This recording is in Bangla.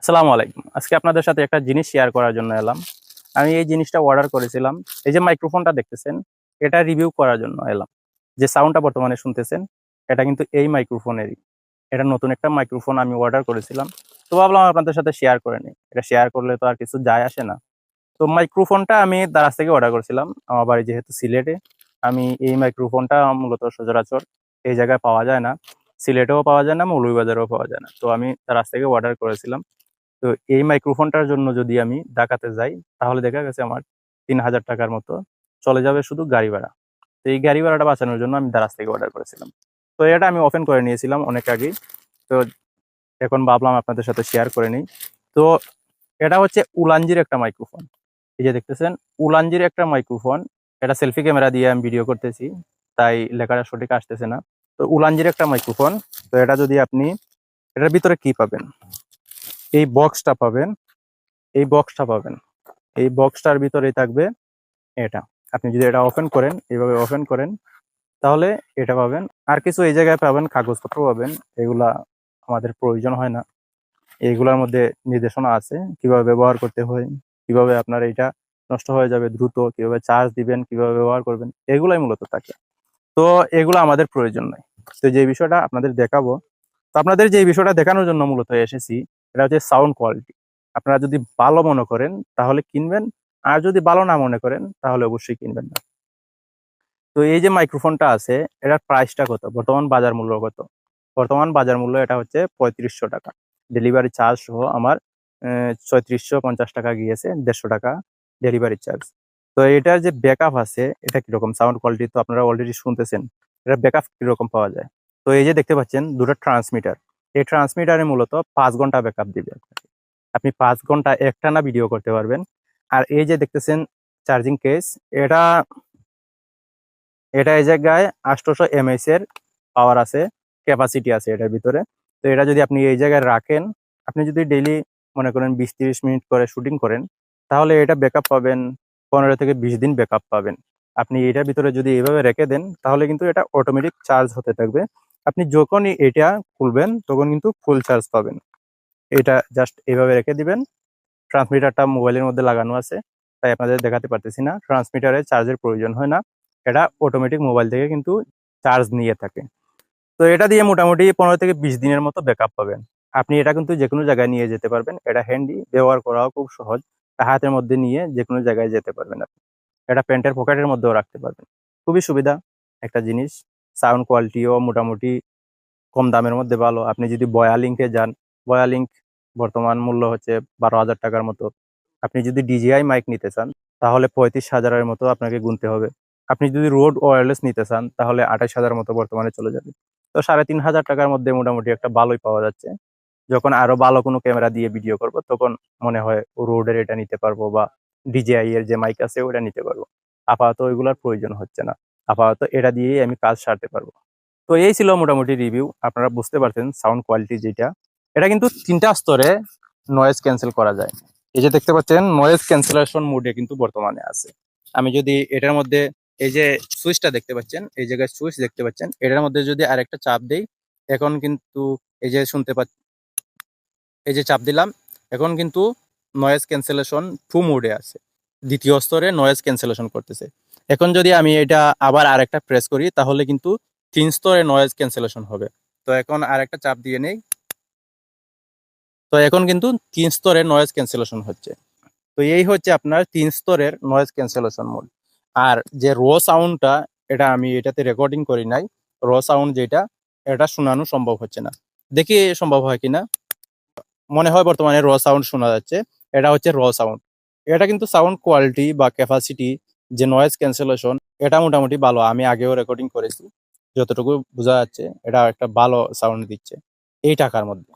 আসসালামু আলাইকুম। আজকে আপনাদের সাথে একটা জিনিস শেয়ার করার জন্য এলাম। আমি এই জিনিসটা অর্ডার করেছিলাম। এই যে মাইক্রোফোনটা দেখতেছেন, এটা রিভিউ করার জন্য এলাম। যে সাউন্ডটা বর্তমানে শুনতেছেন, এটা কিন্তু এই মাইক্রোফোনেরই। এটা নতুন একটা মাইক্রোফোন আমি অর্ডার করেছিলাম। তো ভাবলাম আপনাদের সাথে শেয়ার করে নিই। এটা শেয়ার করলে তো আর কিছু যায় আসে না। তো মাইক্রোফোনটা আমি দারাজ থেকে অর্ডার করেছিলাম। আমার বাড়ি যেহেতু সিলেটে, আমি এই মাইক্রোফোনটা মূলত সচরাচর এই জায়গায় পাওয়া যায় না। সিলেটেও পাওয়া যায় না, মৌলভীবাজারেও পাওয়া যায় না। তো আমি দারাজ থেকে অর্ডার করেছিলাম। তো এই মাইক্রোফোনটার জন্য যদি আমি ঢাকাতে যাই, তাহলে দেখা গেছে আমার ৩,০০০ টাকার মতো চলে যাবে শুধু গাড়ি ভাড়া। তো এই গাড়ি ভাড়াটা বাঁচানোর জন্য আমি দারাজ থেকে অর্ডার করেছিলাম। তো এটা আমি ওপেন করে নিয়েছিলাম অনেক আগেই। তো এখন ভাবলাম আপনাদের সাথে শেয়ার করে নিই। তো এটা হচ্ছে উলানজির একটা মাইক্রোফোন। এই যে দেখতেছেন, উলানজির একটা মাইক্রোফোন। এটা সেলফি ক্যামেরা দিয়ে আমি ভিডিও করতেছি, তাই লেখাটা সঠিক আসতেছে না। তো উলানজির একটা মাইক্রোফোন। তো এটা যদি আপনি, এটার ভিতরে কি পাবেন, এই বক্সটা পাবেন, এই বক্সটা পাবেন। এই বক্সটার ভিতরেই থাকবে এটা। আপনি যদি এটা ওপেন করেন, এইভাবে ওপেন করেন, তাহলে এটা পাবেন। আর কিছু এই জায়গায় পাবেন, কাগজপত্র পাবেন। এগুলা আমাদের প্রয়োজন হয় না। এইগুলোর মধ্যে নির্দেশনা আছে কিভাবে ব্যবহার করতে হয়, কিভাবে আপনার এটা নষ্ট হয়ে যাবে দ্রুত, কিভাবে চার্জ দিবেন, কিভাবে ব্যবহার করবেন, এগুলাই মূলত থাকে। তো এগুলো আমাদের প্রয়োজন নাই। তো যে বিষয়টা আপনাদের দেখাবো, তো আপনাদের যে বিষয়টা দেখানোর জন্য মূলত এসেছি, এটা হচ্ছে সাউন্ড কোয়ালিটি। আপনারা যদি ভালো মনে করেন তাহলে কিনবেন, আর যদি ভালো না মনে করেন তাহলে অবশ্যই কিনবেন না। তো এই যে মাইক্রোফোনটা আছে, এটার প্রাইসটা কত, বর্তমান বাজার মূল্য কত? বর্তমান বাজার মূল্য এটা হচ্ছে ৩৫০০ টাকা। ডেলিভারি চার্জ সহ আমার ৩৬৫০ টাকা গিয়েছে, ১৫০ টাকা ডেলিভারি চার্জ। তো এটার যে ব্যাকআপ আছে, এটা কিরকম সাউন্ড কোয়ালিটি তো আপনারা অলরেডি শুনতেছেন। এটার ব্যাকআপ কিরকম পাওয়া যায়? তো এই যে দেখতে পাচ্ছেন দুটো ট্রান্সমিটার। এই ট্রান্সমিটারে মূলত ৫ ঘন্টা ব্যাকআপ দিবে আপনাকে। আপনি ৫ ঘন্টা একটানা ভিডিও করতে পারবেন। আর এই যে দেখতেছেন চার্জিং কেস, এটা এটা এই জায়গায় ৮০০ mAh এর পাওয়ার আছে, ক্যাপাসিটি আছে এটার ভিতরে। তো এটা যদি আপনি এই জায়গায় রাখেন, আপনি যদি ডেইলি মনে করেন ২০-৩০ মিনিট করে শুটিং করেন, তাহলে এটা ব্যাকআপ পাবেন ১৫ থেকে ২০ দিন ব্যাকআপ পাবেন। আপনি এটার ভিতরে যদি এভাবে রেখে দেন, তাহলে কিন্তু এটা অটোমেটিক চার্জ হতে থাকবে। আপনি যখনই এটা খুলবেন তখন কিন্তু ফুল চার্জ পাবেন। এটা জাস্ট এভাবে রেখে দিবেন। ট্রান্সমিটারটা মোবাইলের মধ্যে লাগানো আছে, তাই আপনাদের দেখাতে পারতেছি না। ট্রান্সমিটারে চার্জের প্রয়োজন হয় না, এটা অটোমেটিক মোবাইল থেকে কিন্তু চার্জ নিয়ে থাকে। তো এটা দিয়ে মোটামুটি ১৫ থেকে ২০ দিনের মতো ব্যাকআপ পাবেন। আপনি এটা কিন্তু যেকোনো জায়গায় নিয়ে যেতে পারবেন। এটা হ্যান্ডি, ব্যবহার করাও খুব সহজ। হাতের মধ্যে নিয়ে যেকোনো জায়গায় যেতে পারবেন আপনি। এটা প্যান্টের পকেটের মধ্যেও রাখতে পারবেন। খুবই সুবিধা একটা জিনিস। সাউন্ড কোয়ালিটিও মোটামুটি কম দামের মধ্যে ভালো। আপনি যদি বয়ালিংকে যান, বয়ালিংক বর্তমান মূল্য হচ্ছে ১২,০০০ টাকার মতো। আপনি যদি ডিজিআই মাইক নিতে চান, তাহলে ৩৫,০০০-এর মতো আপনাকে গুনতে হবে। আপনি যদি রোড ওয়্যারলেস নিতে চান, তাহলে ২৮,০০০ মতো বর্তমানে চলে যাবে। তো ৩,৫০০ টাকার মধ্যে মোটামুটি একটা ভালোই পাওয়া যাচ্ছে। যখন আরো ভালো কোনো ক্যামেরা দিয়ে ভিডিও করব, তখন মনে হয় রোডের এটা নিতে পারবো, বা ডিজিআই এর যে মাইক আছে ওটা নিতে পারবো। আপাতত ওইগুলোর প্রয়োজন হচ্ছে না। আপাতত এটা দিয়েই আমি কাজ সারতে পারবো। তো এই ছিল মোটামুটি রিভিউ। আপনারা বুঝতে পারছেন সাউন্ড কোয়ালিটি যেটা, এটা কিন্তু ৩টা স্তরে নয়েজ ক্যান্সেল করা যায়। এই যে দেখতে পাচ্ছেন নয়েজ ক্যান্সেলেশন মোডে কিন্তু বর্তমানে আছে। আমি যদি এটার মধ্যে, এই যে সুইচটা দেখতে পাচ্ছেন, এই জায়গায় সুইচ দেখতে পাচ্ছেন, এটার মধ্যে যদি আরেকটা চাপ দেই, এখন কিন্তু এই যে শুনতে পাচ্ছেন, এই যে চাপ দিলাম, এখন কিন্তু নয়েজ ক্যান্সেলেশন 2 মোডে আছে। দ্বিতীয় স্তরে নয়েজ ক্যান্সেলেশন করতেছে। এখন যদি আমি এটা আবার আরেকটা প্রেস করি, তাহলে কিন্তু ৩ স্তরে নয়েজ ক্যান্সেলেশন হবে। তো এখন আরেকটা চাপ দিয়ে নেই, তো এখন কিন্তু ৩ স্তরের নয়েজ ক্যান্সেলেশন হচ্ছে। তো এই হচ্ছে আপনার ৩ স্তরের নয়েজ ক্যান্সেলেশন মোড। আর যে সাউন্ডটা, এটা আমি এটাতে রেকর্ডিং করি নাই। সাউন্ড যেটা, এটা শোনানো সম্ভব হচ্ছে না। দেখি সম্ভব হয় কিনা। মনে হয় বর্তমানে সাউন্ড শোনা যাচ্ছে। এটা হচ্ছে সাউন্ড। এটা কিন্তু সাউন্ড কোয়ালিটি বা ক্যাপাসিটি, যে নয়েজ ক্যান্সেলেশন, এটা মোটামুটি ভালো। আমি আগেও রেকর্ডিং করেছি, যতটুকু বোঝা যাচ্ছে এটা একটা ভালো সাউন্ড দিচ্ছে এই টাকার মধ্যে।